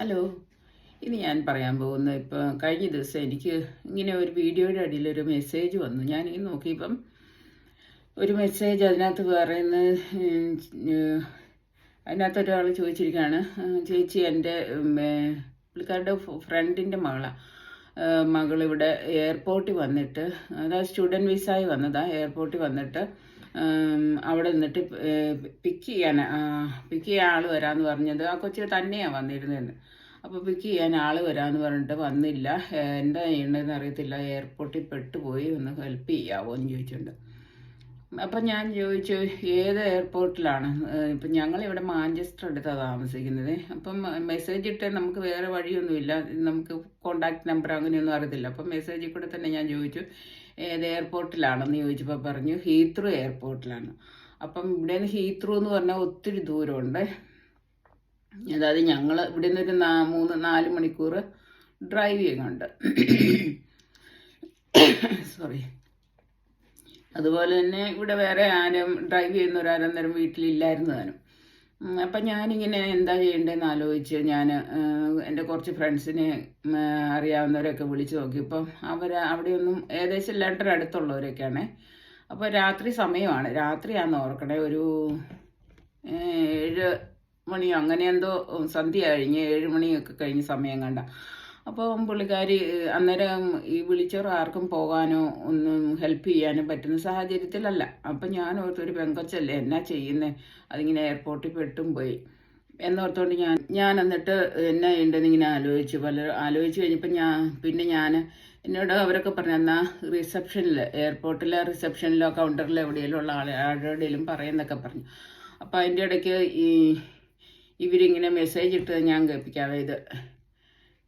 Hello. ഇനി ഞാൻ പറയാൻ പോകുന്നത് കഴിഞ്ഞ ദിവസം എനിക്ക് ഇങ്ങനെ ഒരു വീഡിയോയുടെ അടിയിലൊരു മെസ്സേജ് വന്നു. ഞാനിങ്ങനെ നോക്കിയപ്പം ഒരു മെസ്സേജ് അതിനകത്ത് പറയുന്നത്, അതിനകത്തൊരാൾ ചോദിച്ചിരിക്കുകയാണ്, ചേച്ചി എൻ്റെ പുള്ളിക്കാരുടെ ഫ്രണ്ടിൻ്റെ മകളിവിടെ എയർപോർട്ടിൽ വന്നിട്ട്, അതായത് സ്റ്റുഡൻറ്റ് വിസായി വന്നതാണ്. എയർപോർട്ടിൽ വന്നിട്ട് അവിടെ നിന്നിട്ട് പിക്ക് ചെയ്യാൻ ആൾ വരാമെന്ന് പറഞ്ഞത് ആ കൊച്ചു തന്നെയാണ് വന്നിരുന്നതെന്ന്. അപ്പോൾ പിക്ക് ചെയ്യാൻ ആൾ വരാമെന്ന് പറഞ്ഞിട്ട് വന്നില്ല. എന്താ ചെയ്യേണ്ടതെന്ന് അറിയത്തില്ല, എയർപോർട്ടിൽ പെട്ടുപോയി, ഒന്ന് ഹെൽപ്പ് ചെയ്യാവോ എന്ന് ചോദിച്ചിട്ടുണ്ട്. അപ്പം ഞാൻ ചോദിച്ചു ഏത് എയർപോർട്ടിലാണ്. ഇപ്പം ഞങ്ങളിവിടെ മാഞ്ചസ്റ്റർ അടുത്താണ് താമസിക്കുന്നത്. അപ്പം മെസ്സേജ് ഇട്ട് നമുക്ക് വേറെ വഴിയൊന്നുമില്ല, നമുക്ക് കോണ്ടാക്ട് നമ്പർ അങ്ങനെയൊന്നും അറിയത്തില്ല. അപ്പം മെസ്സേജിൽ കൂടെ തന്നെ ഞാൻ ചോദിച്ചു ഏത് എയർപോർട്ടിലാണെന്ന് ചോദിച്ചപ്പോൾ പറഞ്ഞു ഹീത്രൂ എയർപോർട്ടിലാണ്. അപ്പം ഇവിടെ നിന്ന് ഹീത്രൂ എന്ന് പറഞ്ഞാൽ ഒത്തിരി ദൂരമുണ്ട്. അതായത് ഞങ്ങൾ ഇവിടെ നിന്നൊരു 3-4 മണിക്കൂർ ഡ്രൈവ് ചെയ്യുന്നുണ്ട്. സോറി. അതുപോലെ തന്നെ ഇവിടെ വേറെ ആരും ഡ്രൈവ് ചെയ്യുന്നവരാരും നേരം വീട്ടിലില്ലായിരുന്നു താനും. അപ്പം ഞാനിങ്ങനെ എന്താ ചെയ്യേണ്ടതെന്ന് ആലോചിച്ച് ഞാൻ എൻ്റെ കുറച്ച് ഫ്രണ്ട്സിനെ അറിയാവുന്നവരൊക്കെ വിളിച്ച് നോക്കിയപ്പം അവിടെയൊന്നും ഏകദേശം എല്ലാവരുടെ അടുത്തുള്ളവരൊക്കെയാണ്. അപ്പോൾ രാത്രി സമയമാണ്, രാത്രിയാണെന്ന് ഓർക്കണേ, ഒരു 7 മണിയോ അങ്ങനെ എന്തോ, സന്ധ്യ കഴിഞ്ഞ് 7 മണിയൊക്കെ കഴിഞ്ഞ് സമയം കണ്ട. അപ്പോൾ പുള്ളിക്കാരി അന്നേരം ഈ വിളിച്ചവർ ആർക്കും പോകാനോ ഒന്നും ഹെൽപ്പ് ചെയ്യാനോ പറ്റുന്ന സാഹചര്യത്തിലല്ല. അപ്പം ഞാൻ ഓർത്തൊരു പെങ്കൊച്ചല്ലേ, എന്നാ ചെയ്യുന്നത്, അതിങ്ങനെ എയർപോർട്ടിൽ പെട്ടും പോയി എന്നോർത്തോണ്ട് ഞാൻ എന്നിട്ട് എന്നാ ചെയ്യേണ്ടതെന്ന് ഇങ്ങനെ ആലോചിച്ച് കഴിഞ്ഞപ്പോൾ ഞാൻ എന്നോട് അവരൊക്കെ പറഞ്ഞു, എന്നാൽ റിസപ്ഷനിൽ, എയർപോർട്ടിലെ റിസപ്ഷനിലോ കൗണ്ടറിലോ എവിടെയെങ്കിലും ഉള്ള ആരുടെയും പറയുന്നൊക്കെ പറഞ്ഞു. അപ്പോൾ അതിൻ്റെ ഇടയ്ക്ക് ഇവരിങ്ങനെ മെസ്സേജ് ഇട്ടത് ഞാൻ കേൾപ്പിക്കാതെ,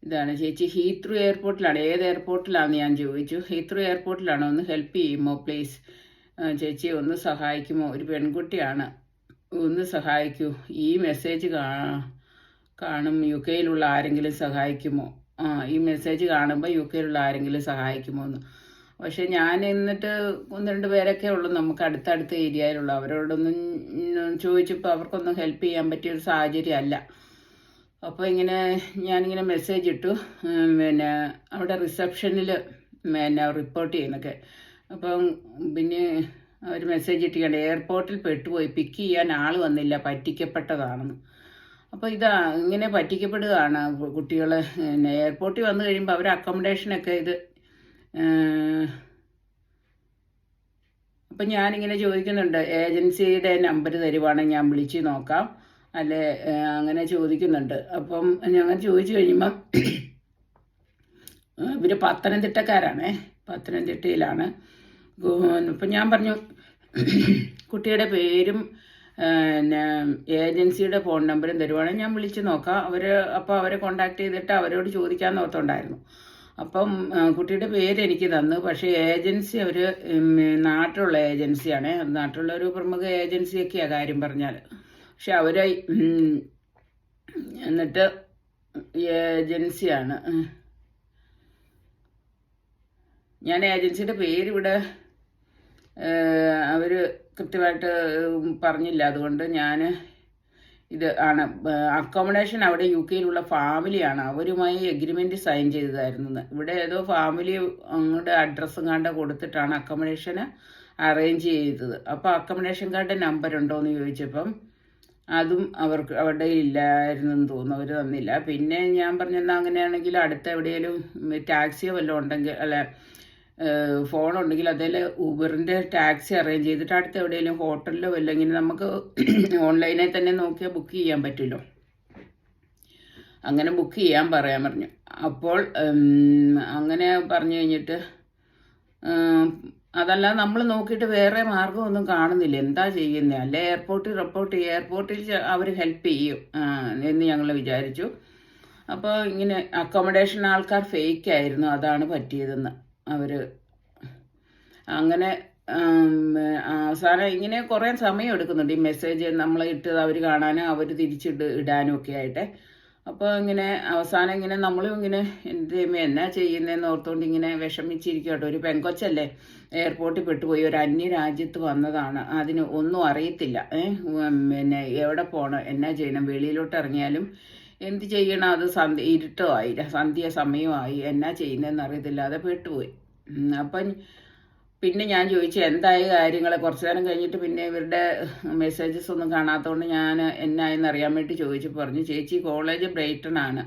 ഇതാണ് ചേച്ചി, ഹീത്രൂ എയർപോർട്ടിലാണ്. ഏത് എയർപോർട്ടിലാണെന്ന് ഞാൻ ചോദിച്ചു. ഹീത്രൂ എയർപോർട്ടിലാണോ, ഒന്ന് ഹെൽപ്പ് ചെയ്യുമോ പ്ലീസ്, ചേച്ചി ഒന്ന് സഹായിക്കുമോ, ഒരു പെൺകുട്ടിയാണ്, ഒന്ന് സഹായിക്കൂ, ഈ മെസ്സേജ് കാണും UK-യിലുള്ള ആരെങ്കിലും സഹായിക്കുമോ, ഈ മെസ്സേജ് കാണുമ്പോൾ UK-യിലുള്ള ആരെങ്കിലും സഹായിക്കുമോ എന്ന്. പക്ഷെ ഞാൻ എന്നിട്ട് 1-2 പേരൊക്കെ ഉള്ളൂ നമുക്ക് അടുത്തടുത്ത ഏരിയയിലുള്ള, അവരോടൊന്നും ചോദിച്ചപ്പോൾ അവർക്കൊന്നും ഹെൽപ്പ് ചെയ്യാൻ പറ്റിയൊരു സാഹചര്യം അല്ല. അപ്പോൾ ഞാനിങ്ങനെ മെസ്സേജ് ഇട്ടു, പിന്നെ അവിടെ റിസപ്ഷനിൽ റിപ്പോർട്ട് ചെയ്യുന്നൊക്കെ. അപ്പം പിന്നെ അവർ മെസ്സേജ് ഇട്ടിട്ടുണ്ട് എയർപോർട്ടിൽ പെട്ടുപോയി, പിക്ക് ചെയ്യാൻ ആൾ വന്നില്ല, പറ്റിക്കപ്പെട്ടതാണെന്ന്. അപ്പോൾ ഇങ്ങനെ പറ്റിക്കപ്പെടുകയാണ് കുട്ടികൾ. എയർപോർട്ടിൽ വന്നു കഴിയുമ്പോൾ അവർ അക്കോമഡേഷനൊക്കെ അപ്പം ഞാനിങ്ങനെ ചോദിക്കുന്നുണ്ട്, ഏജൻസിയുടെ നമ്പർ തരുവാണെങ്കിൽ ഞാൻ വിളിച്ച് നോക്കാം, അല്ലേ അങ്ങനെ ചോദിക്കുന്നുണ്ട്. അപ്പം ഞങ്ങൾ ചോദിച്ചു കഴിയുമ്പം ഇവർ പത്തനംതിട്ടയിലാണ്. അപ്പം ഞാൻ പറഞ്ഞു കുട്ടിയുടെ പേരും ഏജൻസിയുടെ ഫോൺ നമ്പറും തരുവാണെങ്കിൽ ഞാൻ വിളിച്ച് നോക്കാം. അപ്പോൾ അവരെ കോണ്ടാക്ട് ചെയ്തിട്ട് അവരോട് ചോദിക്കാമെന്ന് ഓർത്തുണ്ടായിരുന്നു. അപ്പം കുട്ടിയുടെ പേര് എനിക്ക് തന്നു. പക്ഷേ ഏജൻസി അവർ നാട്ടിലുള്ള ഏജൻസിയാണ്, നാട്ടിലുള്ള ഒരു പ്രമുഖ ഏജൻസിയൊക്കെയാണ് കാര്യം പറഞ്ഞാൽ. പക്ഷെ എന്നിട്ട് ഏജൻസിയാണ്, ഞാൻ ഏജൻസിയുടെ പേരിവിടെ അവർ കൃത്യമായിട്ട് പറഞ്ഞില്ല. അതുകൊണ്ട് ഞാൻ അക്കോമഡേഷൻ അവിടെ UK-യിലുള്ള ഫാമിലിയാണ്, അവരുമായി എഗ്രിമെൻറ്റ് സൈൻ ചെയ്തതായിരുന്നു. ഇവിടെ ഏതോ ഫാമിലി അങ്ങോട്ട് അഡ്രസ്സും കണ്ട കൊടുത്തിട്ടാണ് അക്കോമഡേഷന് അറേഞ്ച് ചെയ്തത്. അപ്പോൾ അക്കോമഡേഷൻ കാർഡിൻ്റെ നമ്പർ ഉണ്ടോ എന്ന് ചോദിച്ചപ്പം അതും അവരുടെ ഇല്ലായിരുന്നെന്ന് തോന്നുന്നു, അവർ തന്നില്ല. പിന്നെ ഞാൻ പറഞ്ഞെന്നാൽ അങ്ങനെയാണെങ്കിൽ അടുത്ത എവിടെയെങ്കിലും ടാക്സിയോ വല്ലതും ഉണ്ടെങ്കിൽ, അല്ല ഫോണുണ്ടെങ്കിൽ അതിൽ ഊബറിൻ്റെ ടാക്സി അറേഞ്ച് ചെയ്തിട്ട് അടുത്ത എവിടെയെങ്കിലും ഹോട്ടലിലോ വല്ലെങ്കിൽ നമുക്ക് ഓൺലൈനിൽ തന്നെ നോക്കിയാൽ ബുക്ക് ചെയ്യാൻ പറ്റുമല്ലോ, അങ്ങനെ ബുക്ക് ചെയ്യാൻ പറഞ്ഞു. അപ്പോൾ അങ്ങനെ പറഞ്ഞു കഴിഞ്ഞിട്ട് അതല്ല നമ്മൾ നോക്കിയിട്ട് വേറെ മാർഗമൊന്നും കാണുന്നില്ല, എന്താ ചെയ്യുന്നത്, അല്ലേ എയർപോർട്ടിൽ അവർ ഹെൽപ്പ് ചെയ്യും എന്ന് ഞങ്ങൾ വിചാരിച്ചു. അപ്പോൾ ഇങ്ങനെ അക്കോമഡേഷൻ ആൾക്കാർ ഫേക്കായിരുന്നു, അതാണ് പറ്റിയതെന്ന് അവർ അങ്ങനെ അവസാനം ഇങ്ങനെ കുറേ സമയം എടുക്കുന്നുണ്ട് ഈ മെസ്സേജ് നമ്മൾ ഇട്ടത് അവർ കാണാനും അവർ ഇടാനും ഒക്കെ ആയിട്ട്. അപ്പോൾ അവസാനം നമ്മളും എന്നാ ചെയ്യുന്നതെന്ന് ഓർത്തുകൊണ്ട് വിഷമിച്ചിരിക്കും കേട്ടോ. ഒരു പെങ്കൊച്ചല്ലേ, എയർപോർട്ടിൽ പെട്ടുപോയി, ഒരു അന്യരാജ്യത്ത് വന്നതാണ്, അതിന് ഒന്നും അറിയത്തില്ല. പിന്നെ എവിടെ പോകണം, എന്നാ ചെയ്യണം, വെളിയിലോട്ട് ഇറങ്ങിയാലും എന്ത് ചെയ്യണം, അത് ഇരുട്ടോ ആയി, സന്ധ്യ സമയമായി, എന്നാ ചെയ്യുന്നതെന്ന് അറിയത്തില്ലാതെ പെട്ടുപോയി. അപ്പം പിന്നെ ഞാൻ ചോദിച്ചു എന്തായ കാര്യങ്ങൾ. കുറച്ചു നേരം കഴിഞ്ഞിട്ട് പിന്നെ ഇവരുടെ മെസ്സേജസ് ഒന്നും കാണാത്തതുകൊണ്ട് ഞാൻ എന്നായെന്ന് അറിയാൻ വേണ്ടി ചോദിച്ചു. പറഞ്ഞു ചേച്ചി കോളേജ് ബ്രൈറ്റൺ ആണ്,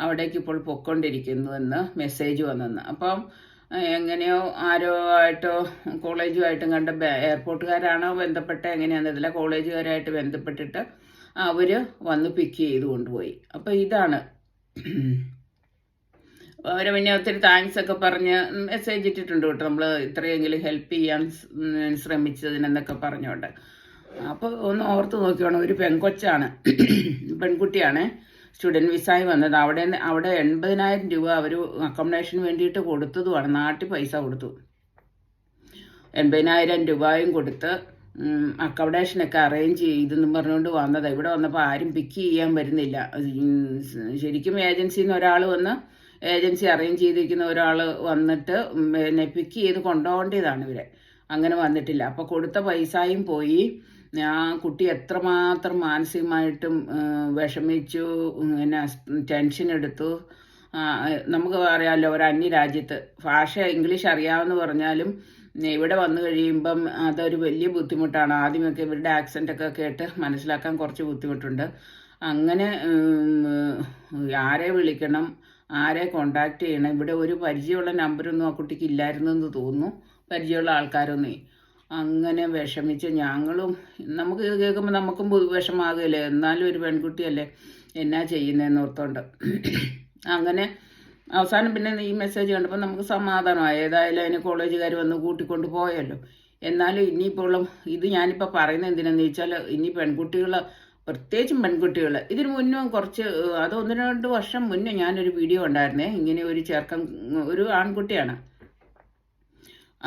അവിടേക്ക് ഇപ്പോൾ പൊയ്ക്കൊണ്ടിരിക്കുന്നുവെന്ന് മെസ്സേജ് വന്നെന്ന്. അപ്പം എങ്ങനെയോ ആരോ ആയിട്ടോ കോളേജുമായിട്ടും കണ്ട എയർപോർട്ടുകാരാണോ ബന്ധപ്പെട്ട എങ്ങനെയാണെന്നില്ല, കോളേജുകാരായിട്ട് ബന്ധപ്പെട്ടിട്ട് അവർ വന്ന് പിക്ക് ചെയ്ത് കൊണ്ടുപോയി. അപ്പോൾ ഇതാണ്. അവരെ പിന്നെ ഒത്തിരി താങ്ക്സ് ഒക്കെ പറഞ്ഞ് മെസ്സേജ് ഇട്ടിട്ടുണ്ട് കേട്ടോ, നമ്മൾ ഇത്രയെങ്കിലും ഹെൽപ്പ് ചെയ്യാൻ ശ്രമിച്ചതിനെന്നൊക്കെ പറഞ്ഞുകൊണ്ട്. അപ്പോൾ ഒന്ന് ഓർത്ത് നോക്കിയോണം, ഒരു പെൺകൊച്ചാണ്, പെൺകുട്ടിയാണ്, സ്റ്റുഡൻറ്റ് വിസായി വന്നത്. അവിടെ 80,000 രൂപ അവർ അക്കോമഡേഷന് വേണ്ടിയിട്ട് കൊടുത്തതുമാണ്. നാട്ടിൽ പൈസ കൊടുത്തു, 80,000 രൂപയും കൊടുത്ത് അക്കോമഡേഷനൊക്കെ അറേഞ്ച് ചെയ്തെന്നും പറഞ്ഞുകൊണ്ട് വന്നത്. ഇവിടെ വന്നപ്പോൾ ആരും പിക്ക് ചെയ്യാൻ വരുന്നില്ല. ശരിക്കും ഏജൻസിയിൽ നിന്ന് ഒരാൾ വന്ന്, ഏജൻസി അറേഞ്ച് ചെയ്തിരിക്കുന്ന ഒരാൾ വന്നിട്ട് പിന്നെ പിക്ക് ചെയ്ത് കൊണ്ടുപോകേണ്ടതാണ് ഇവരെ. അങ്ങനെ വന്നിട്ടില്ല. അപ്പോൾ കൊടുത്ത പൈസയും പോയി. ആ കുട്ടി എത്രമാത്രം മാനസികമായിട്ടും വിഷമിച്ചു, പിന്നെ ടെൻഷൻ എടുത്തു. നമുക്ക് അറിയാമല്ലോ, ഒരു അന്യരാജ്യത്ത് ഭാഷ ഇംഗ്ലീഷ് അറിയാമെന്ന് പറഞ്ഞാലും ഇവിടെ വന്നു കഴിയുമ്പം അതൊരു വലിയ ബുദ്ധിമുട്ടാണ്. ആദ്യമൊക്കെ ഇവരുടെ ആക്സെൻ്റൊക്കെ കേട്ട് മനസ്സിലാക്കാൻ കുറച്ച് ബുദ്ധിമുട്ടുണ്ട്. അങ്ങനെ ആരെ വിളിക്കണം, ആരെ കോണ്ടാക്ട് ചെയ്യണം, ഇവിടെ ഒരു പരിചയമുള്ള നമ്പറൊന്നും ആ കുട്ടിക്ക് ഇല്ലായിരുന്നെന്ന് തോന്നുന്നു, പരിചയമുള്ള ആൾക്കാരൊന്നേ. അങ്ങനെ വിഷമിച്ച് ഞങ്ങളും, നമുക്ക് ഇത് കേൾക്കുമ്പോൾ നമുക്കും വിഷമാകില്ലേ, എന്നാലും ഒരു പെൺകുട്ടിയല്ലേ, എന്നാ ചെയ്യുന്നതെന്ന് ഓർത്തോണ്ട്. അങ്ങനെ അവസാനം പിന്നെ ഈ മെസ്സേജ് കണ്ടപ്പോൾ നമുക്ക് സമാധാനമായി. ഏതായാലും അതിന് കോളേജുകാർ വന്ന് കൂട്ടിക്കൊണ്ട് പോയല്ലോ. എന്നാലും ഇനിയിപ്പോൾ ഇത് ഞാനിപ്പോൾ പറയുന്നത് എന്തിനാന്ന് ചോദിച്ചാൽ, ഇനി പെൺകുട്ടികൾ, പ്രത്യേകിച്ചും പെൺകുട്ടികൾ, ഇതിനു മുന്നും കുറച്ച്, അത് 1-2 വർഷം മുന്നേ ഞാനൊരു വീഡിയോ ഉണ്ടായിരുന്നേ. ഇങ്ങനെ ഒരു ഒരു ആൺകുട്ടിയാണ്,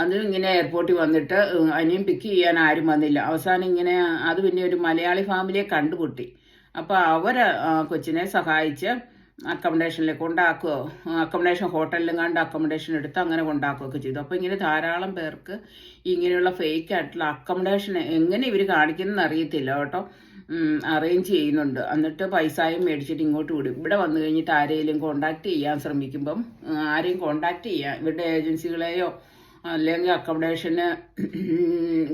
അത് ഇങ്ങനെ എയർപോർട്ടിൽ വന്നിട്ട് അതിനെയും പിക്ക് ചെയ്യാൻ ആരും വന്നില്ല. അവസാനം ഇങ്ങനെ അത് പിന്നെ ഒരു മലയാളി ഫാമിലിയെ കണ്ടുപൊട്ടി. അപ്പോൾ അവർ കൊച്ചിനെ സഹായിച്ച് അക്കോമഡേഷനിലേക്ക് കൊണ്ടാക്കുകയോ, അക്കോമഡേഷൻ ഹോട്ടലിലും കണ്ട് അക്കോമഡേഷൻ എടുത്ത് അങ്ങനെ കൊണ്ടാക്കുകയൊക്കെ ചെയ്തു. അപ്പോൾ ഇങ്ങനെ ധാരാളം പേർക്ക് ഇങ്ങനെയുള്ള ഫേക്ക് ആയിട്ടുള്ള അക്കോമഡേഷൻ എങ്ങനെ ഇവർ കാണിക്കുന്നതെന്ന് അറിയത്തില്ല കേട്ടോ, അറേഞ്ച് ചെയ്യുന്നുണ്ട്. എന്നിട്ട് പൈസയും മേടിച്ചിട്ട് ഇങ്ങോട്ട് വിടും. ഇവിടെ വന്നു കഴിഞ്ഞിട്ട് ആരെയും കോണ്ടാക്ട് ചെയ്യാൻ ശ്രമിക്കുമ്പം ആരെയും കോണ്ടാക്ട് ചെയ്യാൻ, ഇവരുടെ ഏജൻസികളെയോ അല്ലെങ്കിൽ അക്കോമഡേഷന്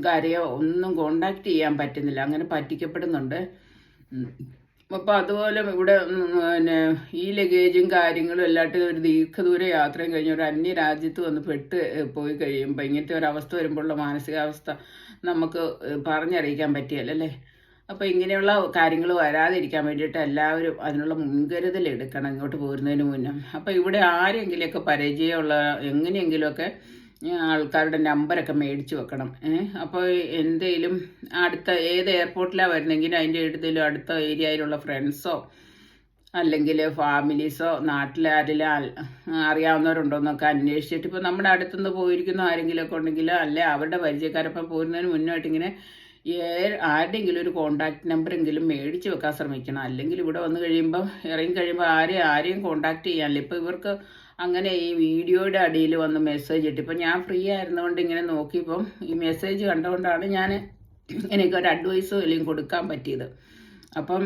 കാരെയോ ഒന്നും കോണ്ടാക്ട് ചെയ്യാൻ പറ്റുന്നില്ല. അങ്ങനെ പറ്റിക്കപ്പെടുന്നുണ്ട്. അപ്പോൾ അതുപോലെ ഇവിടെ പിന്നെ ഈ ലഗേജും കാര്യങ്ങളും എല്ലായിട്ടും ഒരു ദീർഘദൂര യാത്രയും കഴിഞ്ഞ് ഒരു അന്യരാജ്യത്ത് വന്ന് പോയി കഴിയുമ്പോൾ ഇങ്ങനത്തെ ഒരവസ്ഥ വരുമ്പോഴുള്ള മാനസികാവസ്ഥ നമുക്ക് പറഞ്ഞറിയിക്കാൻ പറ്റിയല്ലേ. അപ്പോൾ ഇങ്ങനെയുള്ള കാര്യങ്ങൾ വരാതിരിക്കാൻ വേണ്ടിയിട്ട് എല്ലാവരും അതിനുള്ള മുൻകരുതൽ എടുക്കണം ഇങ്ങോട്ട് പോരുന്നതിന് മുന്നേ. അപ്പോൾ ഇവിടെ ആരെങ്കിലുമൊക്കെ പരിചയമുള്ള എങ്ങനെയെങ്കിലുമൊക്കെ ആൾക്കാരുടെ നമ്പരൊക്കെ മേടിച്ച് വെക്കണം. അപ്പോൾ എന്തെങ്കിലും അടുത്ത ഏത് എയർപോർട്ടിലാണ് വരുന്നെങ്കിലും അതിൻ്റെ അടുത്തെങ്കിലും അടുത്ത ഏരിയയിലുള്ള ഫ്രണ്ട്സോ അല്ലെങ്കിൽ ഫാമിലീസോ നാട്ടിലാരെങ്കിലും അറിയാവുന്നവരുണ്ടോ എന്നൊക്കെ അന്വേഷിച്ചിട്ട്, ഇപ്പോൾ നമ്മുടെ അടുത്തുനിന്ന് പോയിരിക്കുന്ന ആരെങ്കിലുമൊക്കെ ഉണ്ടെങ്കിൽ അല്ലെ അവരുടെ പരിചയക്കാരപ്പം പോരുന്നതിന് മുന്നോട്ട് ഇങ്ങനെ ആരുടെയെങ്കിലും ഒരു കോണ്ടാക്ട് നമ്പറെങ്കിലും മേടിച്ച് വെക്കാൻ ശ്രമിക്കണം. അല്ലെങ്കിൽ ഇവിടെ വന്നു കഴിയുമ്പോൾ ഇറങ്ങി കഴിയുമ്പോൾ ആരെയും കോണ്ടാക്ട് ചെയ്യാനില്ല. ഇപ്പോൾ ഇവർക്ക് അങ്ങനെ ഈ വീഡിയോയുടെ അടിയിൽ വന്ന് മെസ്സേജ് ഇട്ട്, ഇപ്പം ഞാൻ ഫ്രീ ആയിരുന്നുകൊണ്ട് ഇങ്ങനെ നോക്കിയപ്പം ഈ മെസ്സേജ് കണ്ടുകൊണ്ടാണ് ഞാൻ എനിക്കൊരു അഡ്വൈസോ അല്ലെങ്കിൽ കൊടുക്കാൻ പറ്റിയത്. അപ്പം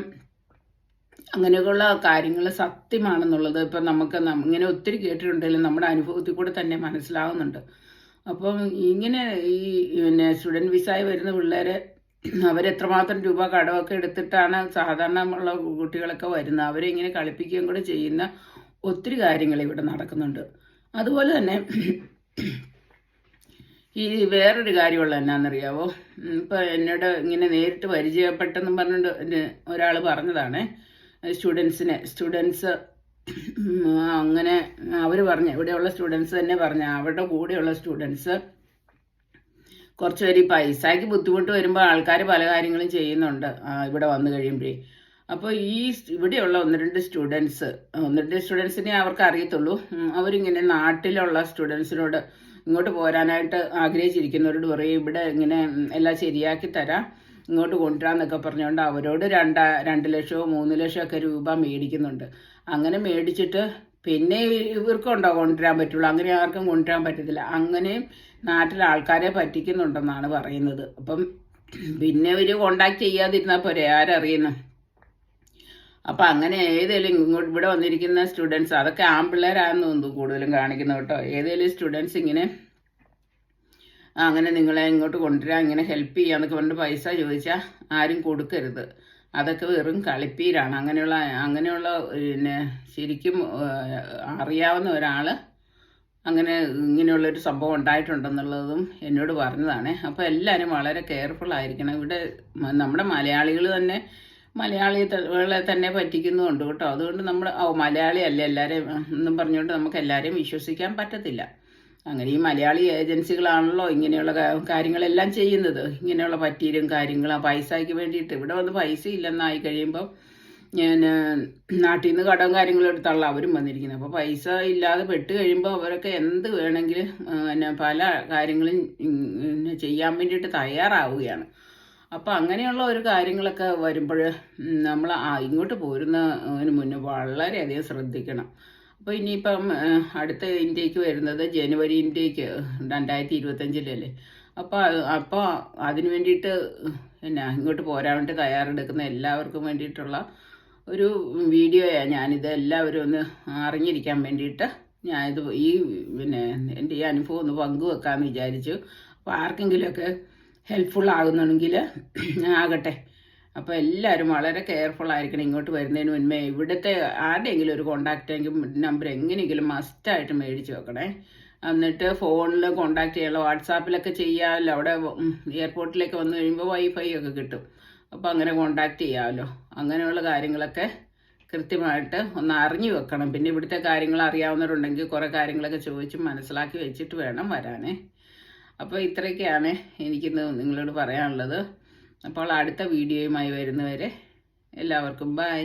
അങ്ങനെയൊക്കെയുള്ള കാര്യങ്ങൾ സത്യമാണെന്നുള്ളത് ഇപ്പം നമുക്ക് ഇങ്ങനെ ഒത്തിരി കേട്ടിട്ടുണ്ടെങ്കിലും നമ്മുടെ അനുഭവത്തിൽ കൂടെ തന്നെ മനസ്സിലാവുന്നുണ്ട്. അപ്പം ഇങ്ങനെ ഈ പിന്നെ സ്റ്റുഡൻറ്റ് വിസായി വരുന്ന പിള്ളേരെ അവരെത്രമാത്രം രൂപ കടമൊക്കെ എടുത്തിട്ടാണ് സാധാരണ ഉള്ള കുട്ടികളൊക്കെ വരുന്നത്. അവരെ ഇങ്ങനെ കളിപ്പിക്കുകയും കൂടെ ചെയ്യുന്ന ഒത്തിരി കാര്യങ്ങൾ ഇവിടെ നടക്കുന്നുണ്ട്. അതുപോലെ തന്നെ ഈ വേറൊരു കാര്യമുള്ള എന്നാണെന്നറിയാവോ, ഇപ്പം എന്നോട് ഇങ്ങനെ നേരിട്ട് പരിചയപ്പെട്ടെന്നും പറഞ്ഞുകൊണ്ട് ഒരാൾ പറഞ്ഞതാണ്, സ്റ്റുഡൻസ് അങ്ങനെ അവർ പറഞ്ഞു, ഇവിടെയുള്ള സ്റ്റുഡൻസ് തന്നെ പറഞ്ഞു, അവരുടെ കൂടെയുള്ള സ്റ്റുഡൻസ് കുറച്ച് പേര് ഈ പൈസയ്ക്ക് ബുദ്ധിമുട്ട് വരുമ്പോൾ ആൾക്കാർ പല കാര്യങ്ങളും ചെയ്യുന്നുണ്ട് ഇവിടെ വന്നു കഴിയുമ്പോഴേ. അപ്പോൾ ഈ ഇവിടെയുള്ള 1-2 സ്റ്റുഡൻസിനെ അവർക്ക് അറിയത്തുള്ളൂ. അവരിങ്ങനെ നാട്ടിലുള്ള സ്റ്റുഡൻസിനോട് ഇങ്ങോട്ട് പോരാനായിട്ട് ആഗ്രഹിച്ചിരിക്കുന്നവരോട് പറയും, ഇവിടെ ഇങ്ങനെ എല്ലാം ശരിയാക്കി തരാം, ഇങ്ങോട്ട് കൊണ്ടുവരാമെന്നൊക്കെ പറഞ്ഞുകൊണ്ട് അവരോട് 2 ലക്ഷമോ 3 ലക്ഷമൊക്കെ രൂപ മേടിക്കുന്നുണ്ട്. അങ്ങനെ മേടിച്ചിട്ട് പിന്നെ ഇവർക്കുണ്ടോ കൊണ്ടുവരാൻ പറ്റുള്ളൂ, അങ്ങനെ ആർക്കും കൊണ്ടുവരാൻ പറ്റത്തില്ല. അങ്ങനെയും നാട്ടിലെ ആൾക്കാരെ പറ്റിക്കുന്നുണ്ടെന്നാണ് പറയുന്നത്. അപ്പം പിന്നെ ഇവർ കോണ്ടാക്ട് ചെയ്യാതിരുന്നാൽ പോരെ, ആരറിയുന്നു. അപ്പം അങ്ങനെ ഏതെങ്കിലും ഇങ്ങോട്ട് ഇവിടെ വന്നിരിക്കുന്ന സ്റ്റുഡൻസ്, അതൊക്കെ ആൺപിള്ളേരാണെന്ന് തോന്നുന്നു കൂടുതലും കാണിക്കുന്നത് കേട്ടോ. ഏതെങ്കിലും സ്റ്റുഡൻസ് ഇങ്ങനെ അങ്ങനെ നിങ്ങളെ ഇങ്ങോട്ട് കൊണ്ടുവരാൻ, ഇങ്ങനെ ഹെൽപ്പ് ചെയ്യാന്നൊക്കെ പറഞ്ഞിട്ട് പൈസ ചോദിച്ചാൽ ആരും കൊടുക്കരുത്. അതൊക്കെ വെറും കളിപ്പീരാണ്. അങ്ങനെയുള്ള പിന്നെ ശരിക്കും അറിയാവുന്ന ഒരാൾ അങ്ങനെ ഇങ്ങനെയുള്ളൊരു സംഭവം ഉണ്ടായിട്ടുണ്ടെന്നുള്ളതും എന്നോട് പറഞ്ഞതാണ്. അപ്പോൾ എല്ലാവരും വളരെ കെയർഫുൾ ആയിരിക്കണം. ഇവിടെ നമ്മുടെ മലയാളികൾ തന്നെ മലയാളികളെ തന്നെ പറ്റിക്കുന്നുമുണ്ട് കേട്ടോ. അതുകൊണ്ട് നമ്മൾ മലയാളിയല്ല എല്ലാവരെയും എന്നും പറഞ്ഞുകൊണ്ട് നമുക്ക് എല്ലാവരെയും വിശ്വസിക്കാൻ പറ്റത്തില്ല. അങ്ങനെ ഈ മലയാളി ഏജൻസികളാണല്ലോ ഇങ്ങനെയുള്ള കാര്യങ്ങളെല്ലാം ചെയ്യുന്നത്. ഇങ്ങനെയുള്ള പറ്റീരും കാര്യങ്ങളും പൈസയ്ക്ക് വേണ്ടിയിട്ട്. ഇവിടെ വന്ന് പൈസ ഇല്ലെന്നായി കഴിയുമ്പോൾ ഞാൻ നാട്ടിൽ നിന്ന് കടവും കാര്യങ്ങളും എടുത്തുള്ള അവരും വന്നിരിക്കുന്നത്. അപ്പോൾ പൈസ ഇല്ലാതെ പെട്ട് കഴിയുമ്പോൾ അവരൊക്കെ എന്ത് വേണമെങ്കിലും പിന്നെ പല കാര്യങ്ങളും ചെയ്യാൻ വേണ്ടിയിട്ട് തയ്യാറാവുകയാണ്. അപ്പോൾ അങ്ങനെയുള്ള ഒരു കാര്യങ്ങളൊക്കെ വരുമ്പോൾ നമ്മൾ ഇങ്ങോട്ട് പോരുന്നതിന് മുന്നേ വളരെയധികം ശ്രദ്ധിക്കണം. അപ്പോൾ ഇനിയിപ്പം അടുത്ത ഇന്ത്യക്ക് വരുന്നത് ജനുവരി ഇന്ത്യക്ക് 2025 അപ്പോൾ അതിന് വേണ്ടിയിട്ട് ഇങ്ങോട്ട് പോരാൻ വേണ്ടി തയ്യാറെടുക്കുന്ന എല്ലാവർക്കും വേണ്ടിയിട്ടുള്ള ഒരു വീഡിയോയാണ് ഞാനിത്. എല്ലാവരും ഒന്ന് അറിഞ്ഞിരിക്കാൻ വേണ്ടിയിട്ട് ഞാനിത് എൻ്റെ ഈ അനുഭവം ഒന്ന് പങ്കുവെക്കാമെന്ന് വിചാരിച്ചു. അപ്പോൾ ആർക്കെങ്കിലുമൊക്കെ ഹെൽപ്ഫുൾ ആകുന്നുണ്ടെങ്കിൽ ആകട്ടെ. അപ്പോൾ എല്ലാവരും വളരെ കെയർഫുൾ ആയിരിക്കണം. ഇങ്ങോട്ട് വരുന്നതിന് മുൻപേ ഇവിടുത്തെ ആരുടെയെങ്കിലും ഒരു കോണ്ടാക്റ്റ് നമ്പർ എങ്ങനെയെങ്കിലും മസ്റ്റായിട്ട് മേടിച്ച് വെക്കണേ. എന്നിട്ട് ഫോണിൽ കോണ്ടാക്ട് ചെയ്യാമല്ലോ, വാട്സാപ്പിലൊക്കെ ചെയ്യാമല്ലോ. അവിടെ എയർപോർട്ടിലേക്ക് വന്നു കഴിയുമ്പോൾ വൈഫൈ ഒക്കെ കിട്ടും. അപ്പോൾ അങ്ങനെ കോണ്ടാക്ട് ചെയ്യാമല്ലോ. അങ്ങനെയുള്ള കാര്യങ്ങളൊക്കെ കൃത്യമായിട്ട് ഒന്ന് അറിഞ്ഞു വെക്കണം. പിന്നെ ഇവിടുത്തെ കാര്യങ്ങൾ അറിയാവുന്നവരുണ്ടെങ്കിൽ കുറേ കാര്യങ്ങളൊക്കെ ചോദിച്ച് മനസ്സിലാക്കി വെച്ചിട്ട് വേണം വരാനേ. അപ്പോൾ ഇത്രയൊക്കെയാണ് എനിക്കിന്ന് നിങ്ങളോട് പറയാനുള്ളത്. അപ്പോൾ അടുത്ത വീഡിയോയുമായി വരുന്നവരെ എല്ലാവർക്കും ബൈ.